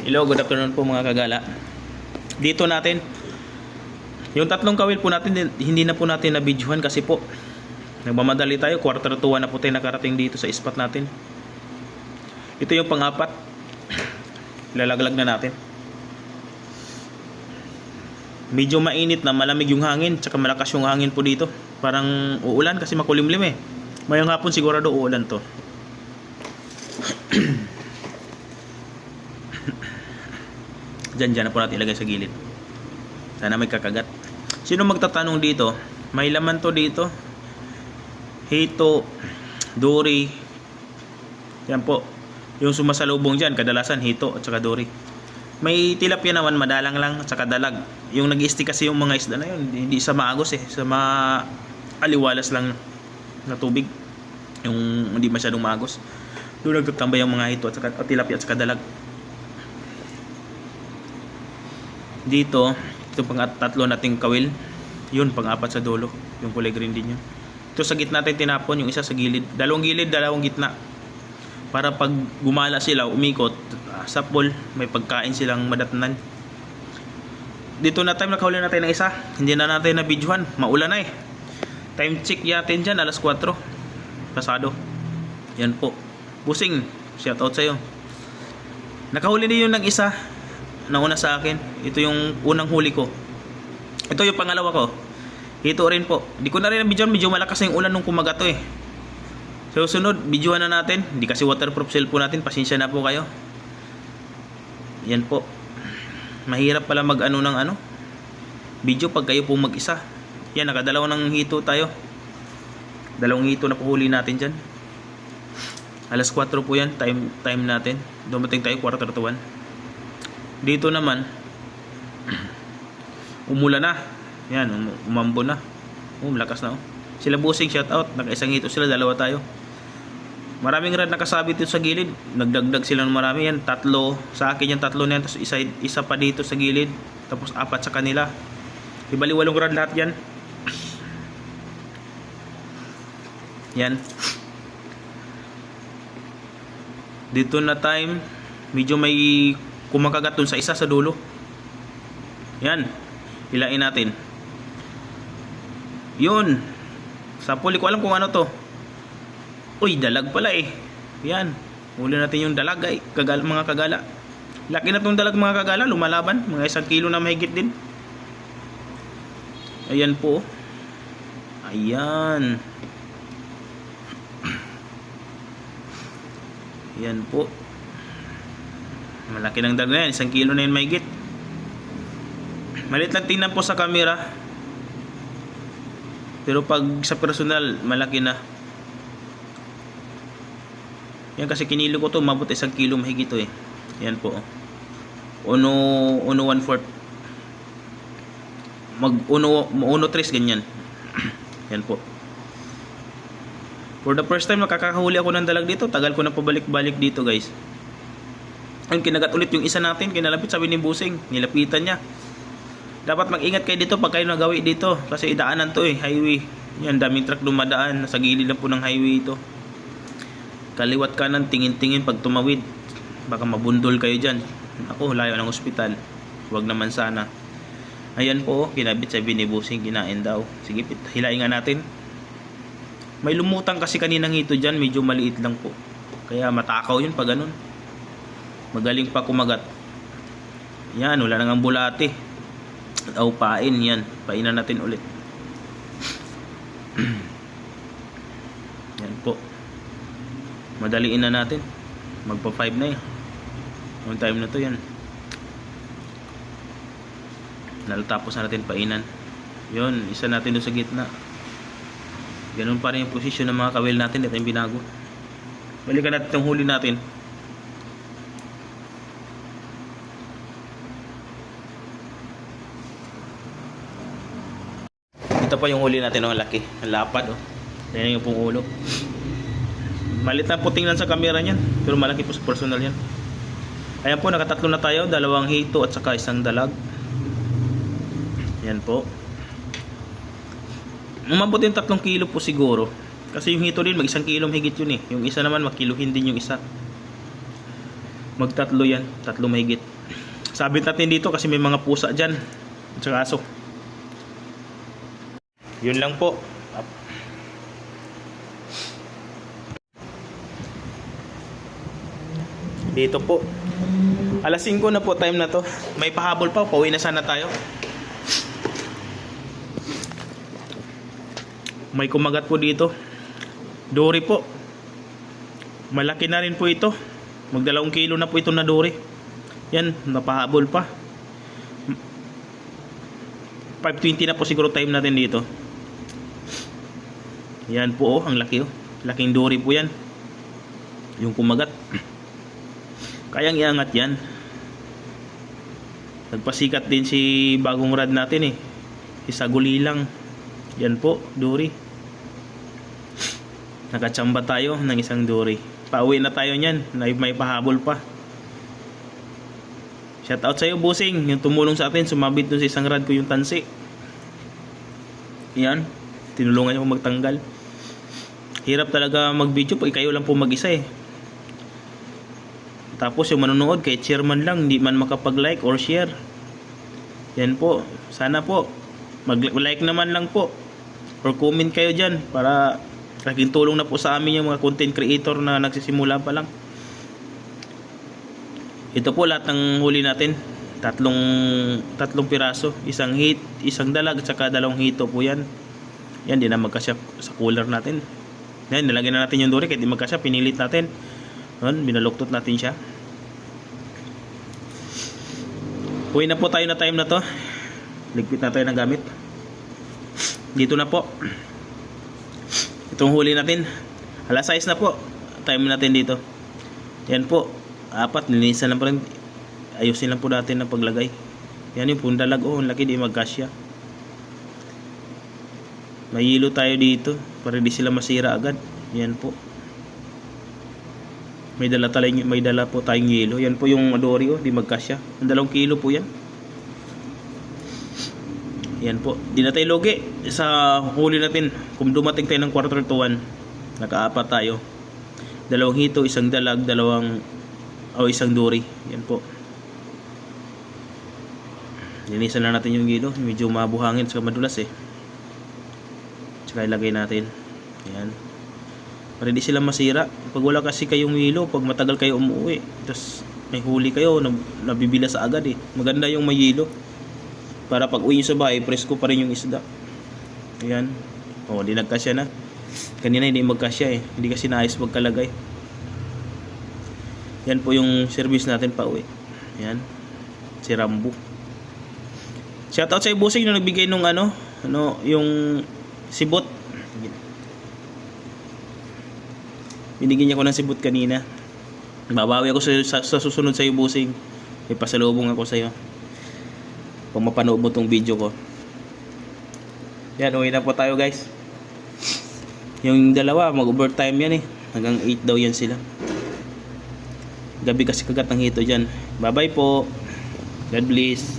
Hello, good afternoon po mga kagala. Dito natin, yung tatlong kawil po natin, hindi na po natin na-videohan kasi po nagmamadali tayo, 1:45 na po tayo nakarating dito sa spot natin. Ito yung pang-apat. Lalaglag na natin. Medyo mainit na, malamig yung hangin, tsaka malakas yung hangin po dito. Parang uulan kasi makulimlim eh. Mayong hapon sigurado uulan to. Diyan na po natin ilagay sa gilid. Sana may kakagat. Sino magtatanong dito? May laman to dito. Hito, dory. Yan po. Yung sumasalubong dyan, kadalasan hito at saka dory. May tilapia naman, madalang lang at saka dalag. Yung nag-i-stick kasi yung mga isda na yun, hindi sa maagos eh. Sa aliwalas lang na tubig. Yung hindi masyadong maagos. Doon nagtatambay yung mga hito at saka tilapia at saka dalag. Dito, ito pang tatlo nating kawil. Yun, pang-apat sa dulo. Yung kulay green din yun. Ito sa gitna natin tinapon, yung isa sa gilid. Dalawang gilid, dalawang gitna. Para pag gumala sila, umikot, sa pool, may pagkain silang madatnan. Dito na time nakahuli natin ng isa. Hindi na natin na videohan. Maulan na eh. Time check yatin dyan, alas 4. Pasado. Yan po. Busing, shout out sa'yo. Nakahuli din yun ng isa. Nauna sa akin. Ito yung unang huli ko. Ito yung pangalawa ko. Ito rin po. Hindi ko na rin na-videohan. Medyo malakas na yung ulan nung kumagat to eh. So sunod, videohan na natin. Hindi kasi waterproof cellphone natin. Pasensya na po kayo. Yan po. Mahirap pala mag video pag kayo po mag-isa. Yan, nakadalawa ng hito tayo. Dalawang hito na po huli natin dyan. Alas 4 po yan. Time natin. Dumating tayo 4:45. Dito naman umulan na. Yan, umambo na. Malakas na oh. Sila busing, shout out. Nakaisang hito sila, dalawa tayo. Maraming rad nakasabit dito sa gilid. Nagdagdag sila ng marami. Yan, tatlo. Sa akin yung tatlo na yan. Tapos isa pa dito sa gilid. Tapos apat sa kanila. Ibali 8 rad lahat yan. Yan. Dito na time. Medyo may kumakagat dun sa isa sa dulo. Yan. Hilain natin. Yun. Sa puli ko alam kung ano to. Uy, dalag pala eh. Yan. Huli natin yung dalag ay. Mga kagala. Laki na tong dalag mga kagala. Lumalaban. Mga 1 kilo na mahigit din. Ayan po. Ayan. Ayan po. Malaki ng dalag na yan. 1 kilo na yun mahigit. Malit lang tingnan po sa camera. Pero pag sa personal, malaki na. Yan kasi kinilo ko to. Mabot 1 kilo mahigit to eh. Yan po. Uno 1/4. Uno 3 ganyan. Yan po. For the first time nakakahuli ako ng dalag dito. Tagal ko na pabalik-balik dito guys. Ang kinagat ulit yung isa natin, kinalapit, sabi ni Busing, nilapitan niya. Dapat mag-ingat kayo dito pag kayo nagawi dito kasi idaanan to eh, highway. Yan, daming truck dumadaan, nasa gilid lang po ng highway ito. Kaliwat kanan, tingin-tingin pag tumawid. Baka mabundol kayo dyan. Ako, layo ng ospital. Huwag naman sana. Ayan po, kinabit, sabi ni Busing, kinain daw. Sige, hilain nga natin. May lumutang kasi kaninang ito dyan, medyo maliit lang po. Kaya matakaw yun pag ganun. Magaling pa kumagat. Yan, wala nang bulate. O pain, yan. Painan natin ulit. Yan po. Madaliin na natin. Magpa 5 na eh. Yung time na to yan. Nalatapos na natin painan. Yun, isa natin doon sa gitna. Ganun pa rin yung posisyon ng mga kawil natin. Ito yung binago. Balikan natin itong huli natin. Ito pa yung huli natin, ang laki, ang lapad oh. Yan yung pong ulo. Malit na po tingnan sa camera niyan, pero malaki po sa personal yan. Ayan po, nakatatlo na tayo, 2 hito at saka 1 dalag. Yan po. Umabot yung 3 kilo po siguro. Kasi yung hito din, mag 1 kilo mahigit yun eh. Yung isa naman, magkiluhin din yung isa. Magtatlo yan, 3 mahigit. Sabit natin dito kasi may mga pusa dyan at saka aso. Yun lang po. Dito po. Alas 5 na po time na to. May pahabol pa. Pauwi na sana tayo. May kumagat po dito. Dory po. Malaki na rin po ito. Mag 2 kilo na po ito na dory. Yan. Napahabol pa. 5:20 na po siguro time natin dito. Yan po oh. Ang laki oh. Laking dory po yan. Yung kumagat. Kayang iangat yan. Nagpasikat din si bagong rad natin eh. Isa guli lang. Yan po, dory. Nakachamba tayo ng isang dory. Pauwi na tayo niyan. May pahabol pa. Shout out sa iyo, bossing. Yung tumulong sa atin, sumabit dun sa isang rad ko yung tansi. Yan. Tinulungan niya ko magtanggal. Hirap talaga mag-video pag kayo lang po mag-isa eh. Tapos yung manonood kay chairman lang, hindi man makapag-like or share. Yan po. Sana po mag-like naman lang po or comment kayo dyan para laking tulong na po sa amin yung mga content creator na nagsisimula pa lang. Ito po lahat ng huli natin. Tatlong piraso. Isang hit, isang dalag at saka 2 hito po yan. Yan, di na magkasya sa cooler natin. Yan, nilagyan na natin yung dory kahit di magkasya, pinilit natin. Yan, binaluktot natin siya. Uwi na po tayo na time na to. Ligpit na tayo ng gamit. Dito na po. Itong huli natin. Alas 6 na po. Time natin dito. Yan po. 4, nilinisan lang po rin. Ayusin lang po natin ang paglagay. Yan yung pundalag. Oh, ang laki, di magkasya. May hilo tayo dito para di sila masira agad. Yan po. May dala po tayong yelo. Yan po yung dory oh, di magkasya. Ang 2 kilo po yan. Yan po. Di na tayo logi sa huli natin. Kung dumating tayo ng 1:45, naka-4 tayo. 2 hito, isang dalag, isang dory. Yan po. Linisan na natin yung yelo. Medyo mabuhangin sa madulas eh. Tsaka ilagay natin. Yan. Para di sila masira. Pag wala kasi kayong yelo, pag matagal kayo umuwi, tapos may huli kayo, nabibila sa agad eh. Maganda yung may yelo. Para pag uwi nyo sa bahay, presko pa rin yung isda. Ayan. O, di nagkasya na. Kanina hindi magkasya eh. Hindi kasi naayos magkalagay. Yan po yung service natin pa uwi. Ayan. Si Rambo. Shoutout sa bossing na nagbigay nung yung sibot. Binigyan niya ko ng sibot kanina. Babawi ako sa susunod sa iyo, bossing. May pasalubong ako sa iyo. Kung mapanood mo tong video ko. Yan, uwi na po tayo guys. Yung dalawa, mag-overtime yan eh. Hanggang 8 daw yan sila. Gabi kasi kagat ng hito dyan. Bye bye po. God bless.